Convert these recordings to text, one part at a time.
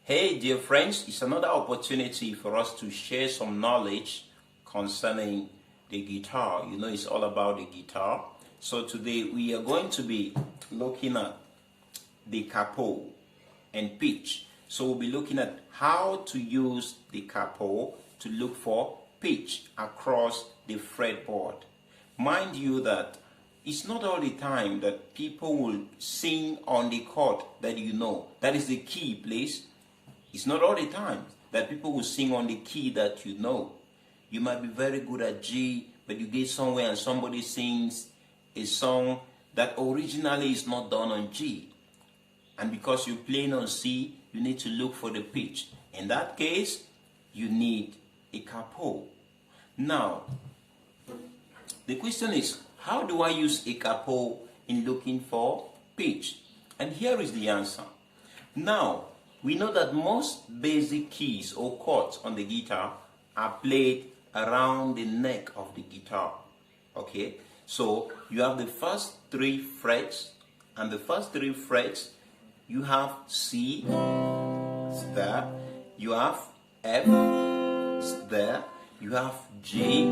Hey dear friends, it's another opportunity for us to share some knowledge concerning the guitar. You know, it's all about the guitar. So today we are going to be looking at the capo and pitch. So we'll be looking at how to use the capo to look for pitch across the fretboard. Mind you that it's not all the time that people will sing on the chord that you know. That is the key, please. It's not all the time that people will sing on the key that you know. You might be very good at G, but you get somewhere and somebody sings a song that originally is not done on G. And because you're playing on C, you need to look for the pitch. In that case, you need a capo. Now, the question is, how do I use a capo in looking for pitch? And here is the answer. Now, we know that most basic keys or chords on the guitar are played around the neck of the guitar. Okay, so you have the first three frets, and the first three frets you have C, it's there, you have F, it's there, you have G,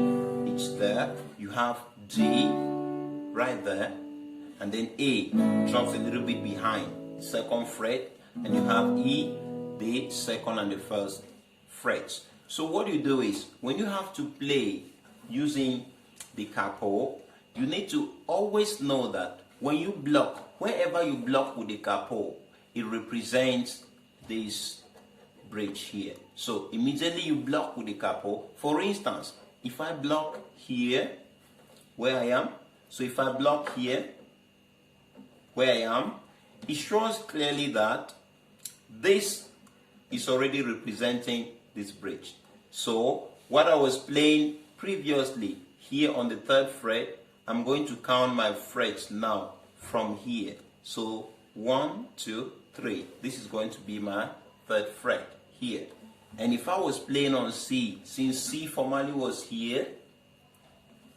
it's there, you have D, right there, and then A drops a little bit behind, second fret, and you have E, the second and the first frets. So what you do is, when you have to play using the capo, you need to always know that when you block, wherever you block with the capo, it represents this bridge here. So immediately you block with the capo. For instance, if I block here, where I am, so if I block here, where I am, it shows clearly that this is already representing this bridge. So what I was playing previously here on the third fret, I'm going to count my frets now from here. So 1, 2, 3. This is going to be my third fret here. And if I was playing on C, since C formerly was here,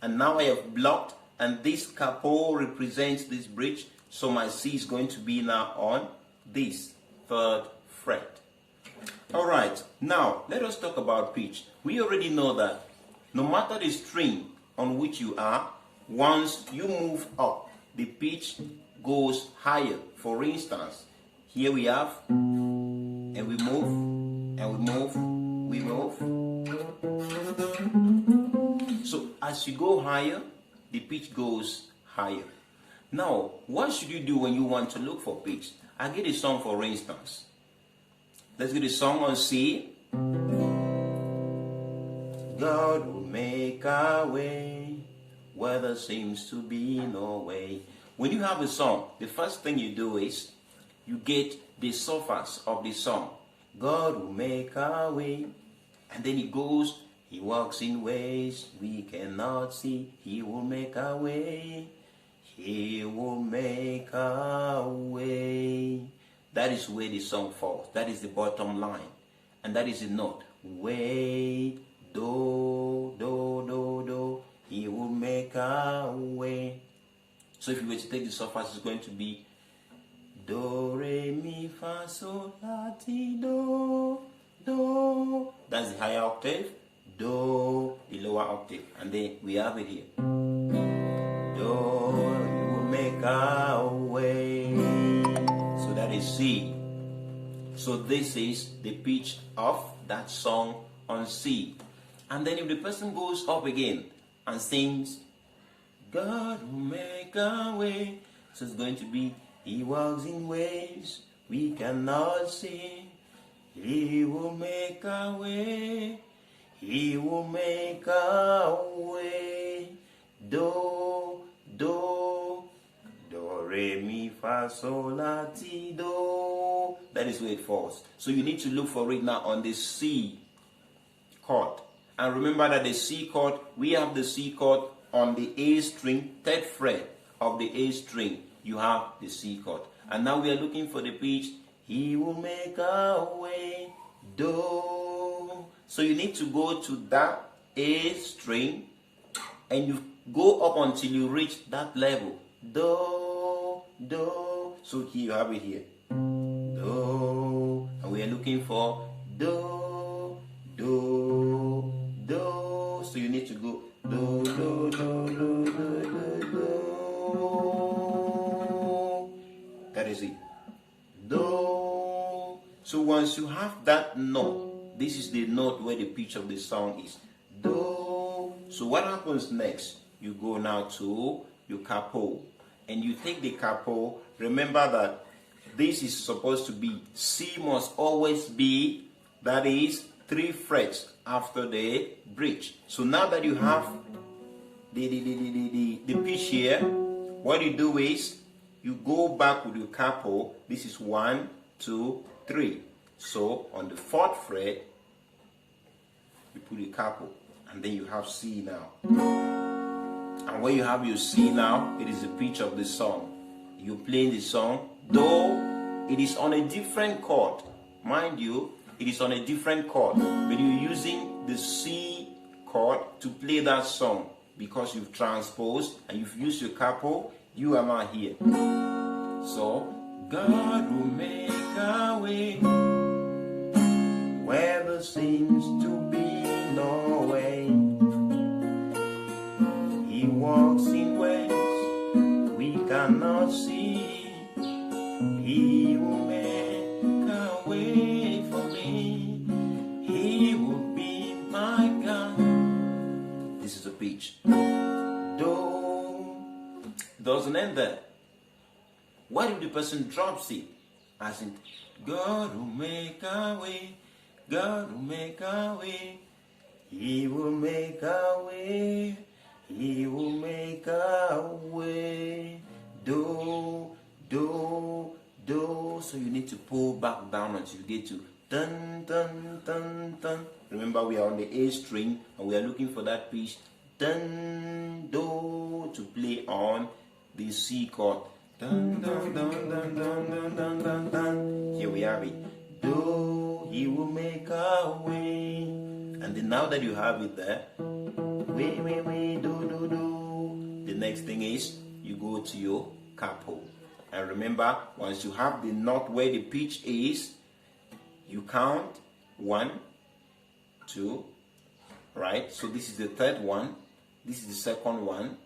and now I have blocked, and this capo represents this bridge, so my C is going to be now on this third fret. All right, now let us talk about pitch. We already know that no matter the string on which you are, once you move up, the pitch goes higher. For instance, here we have, and we move, and we move, we move. So as you go higher, the pitch goes higher. Now, what should you do when you want to look for pitch? I get a song, for instance. Let's get a song on C. God will make a way where there seems to be no way. When you have a song, the first thing you do is you get the surface of the song. God will make a way. And then it goes, He walks in ways we cannot see. He will make a way. He will make a way. That is where the song falls. That is the bottom line. And that is the note. Way, do, do, do, do. He will make a way. So if you were to take the surface, it's going to be do, re, mi, fa, sol, la, ti, do, do. That's the higher octave. Do, the lower octave. And then we have it here. Do, you will make a way. So that is C. So this is the pitch of that song on C. And then if the person goes up again and sings, God will make a way, so it's going to be, He walks in ways we cannot see. He will make a way. He will make a way. Do, do, do, re, mi, fa, sol, la, ti, do. That is where it falls. So you need to look for it now on the C chord. And remember that the C chord, we have the C chord on the A string, third fret of the A string. You have the C chord. And now we are looking for the pitch. He will make a way. Do. So you need to go to that A string and you go up until you reach that level. Do, do. So here you have it here. Do. And we are looking for do, do, do. So you need to go do, do, do, do, do, do, do. That is it. Do. So once you have that note, this is the note where the pitch of the song is. Do. So what happens next? You go now to your capo, and you take the capo. Remember that this is supposed to be, C must always be, that is 3 frets after the bridge. So now that you have the pitch here, what you do is you go back with your capo. This is 1, 2, 3. So on the 4th fret, you put your capo, and then you have C now. And when you have your C now, it is the pitch of the song. You're playing the song, though it is on a different chord. Mind you, it is on a different chord, but you're using the C chord to play that song because you've transposed and you've used your capo. You are not here. So, God will make a way where there seems to be no way. He walks in ways we cannot see. He will make a way for me. He will be my God. This is a pitch. Do doesn't end there. What if the person drops it? As in, God will make a way. God will make a way. He will make a way. He will make a way. Do, do, do. So you need to pull back down until you get to dun, dun, dun, dun. Remember, we are on the A string and we are looking for that pitch dun, do to play on the C chord. Dun, dun, dun, dun, dun, dun, dun, dun, dun. Here we have it. Do, he will make a way. And then now that you have it there, way, do, do, do. The next thing is you go to your capo. And remember, once you have the note where the pitch is, you count 1, 2, right? So this is the 3rd one, this is the 2nd one,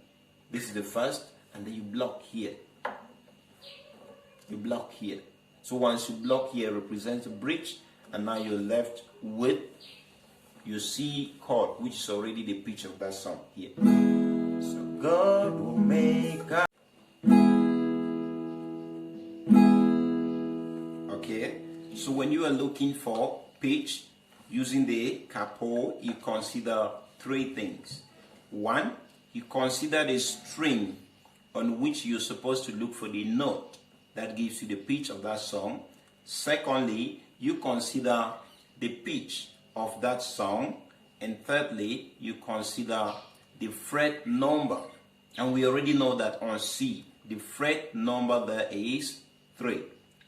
this is the 1st, and then you block here. You block here. So once you block here, represents a bridge, and now you're left with your C chord, which is already the pitch of that song here. So God will make a... Okay, so when you are looking for pitch using the capo, you consider 3 things. 1, you consider the string on which you're supposed to look for the note that gives you the pitch of that song. Secondly, you consider the pitch of that song. And thirdly, you consider the fret number. And we already know that on C, the fret number there is 3,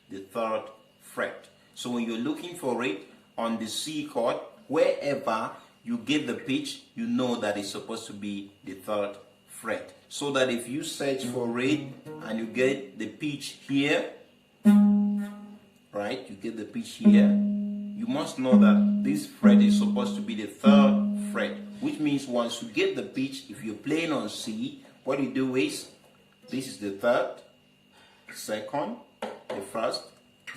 the 3rd fret. So when you're looking for it on the C chord, wherever you get the pitch, you know that it's supposed to be the 3rd fret. So that if you search for it and you get the pitch here, right, you get the pitch here, you must know that this fret is supposed to be the 3rd fret, which means once you get the pitch, if you're playing on C, what you do is, this is the 3rd, 2nd, the 1st,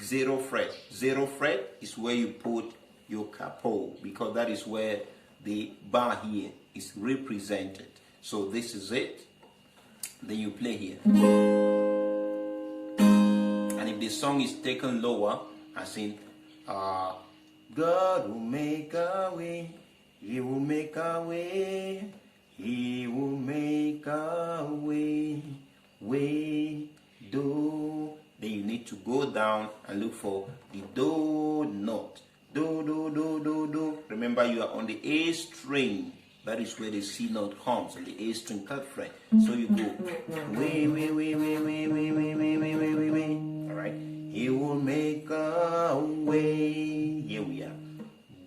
0 fret. 0 fret is where you put your capo, because that is where the bar here is represented. So this is it. Then you play here. And if the song is taken lower, as in God will make a way, He will make a way, He will make a way, way, do. Then you need to go down and look for the do note. Do, do, do, do, do. Remember, you are on the A string. That is where the C note comes, on the A string 3rd fret. So you go way, way, way, way, way, way, way, way, way, way, way, way. All right. He will make a way. Here we are.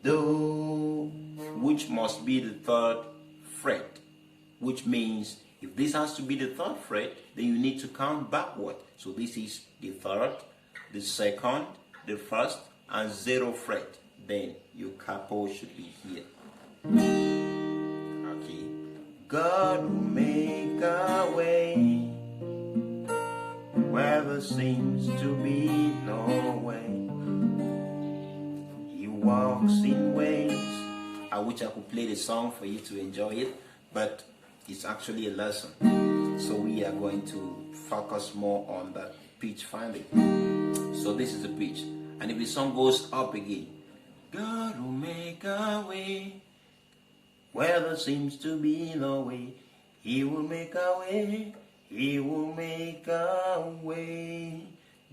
Do, which must be the 3rd fret. Which means if this has to be the 3rd fret, then you need to count backward. So this is the 3rd, the 2nd, the 1st, and 0 fret, then your capo should be here. Okay. God will make a way where there seems to be no way. He walks in ways. I wish I could play the song for you to enjoy it, but it's actually a lesson. So we are going to focus more on that pitch finding. So this is the pitch. And if the song goes up again, God will make a way where there seems to be no way. He will make a way. He will make a way.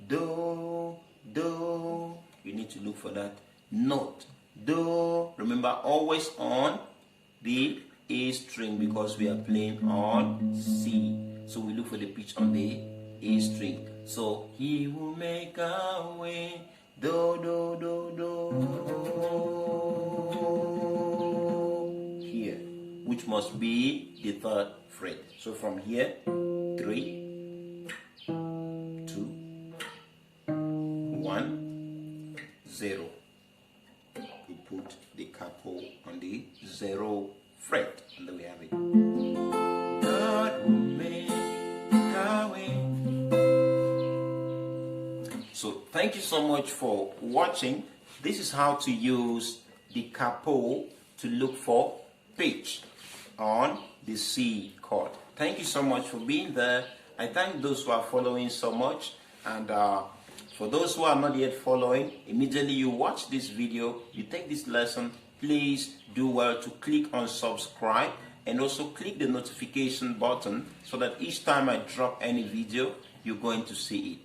Do, do. You need to look for that note. Do. Remember, always on the A string because we are playing on C. So we look for the pitch on the A string. So he will make a way. Do, do, do, do. Here, which must be the 3rd fret. So from here, 3, 2, 1, 0. We put the capo on the 0 fret, and then we have it. God will make a way. So thank you so much for watching. This is how to use the capo to look for pitch on the C chord. Thank you so much for being there. I thank those who are following so much, and for those who are not yet following, immediately you watch this video, you take this lesson, please do well to click on subscribe and also click the notification button so that each time I drop any video, you're going to see it.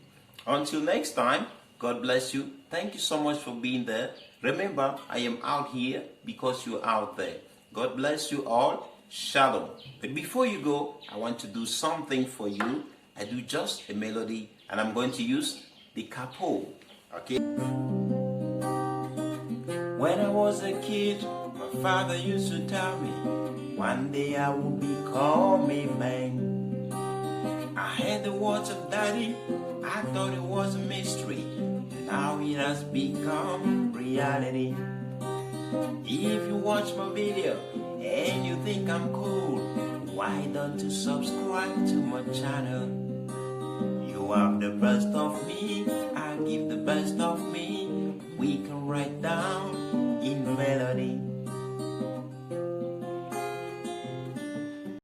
Until next time, God bless you. Thank you so much for being there. Remember, I am out here because you're out there. God bless you all. Shalom. But before you go, I want to do something for you. I do just a melody, and I'm going to use the capo. Okay? When I was a kid, my father used to tell me, one day I will become a man. I heard the words of Daddy, I thought it was a mystery. Now it has become reality. If you watch my video and you think I'm cool, why don't you subscribe to my channel? You have the best of me, I give the best of me. We can write down in melody.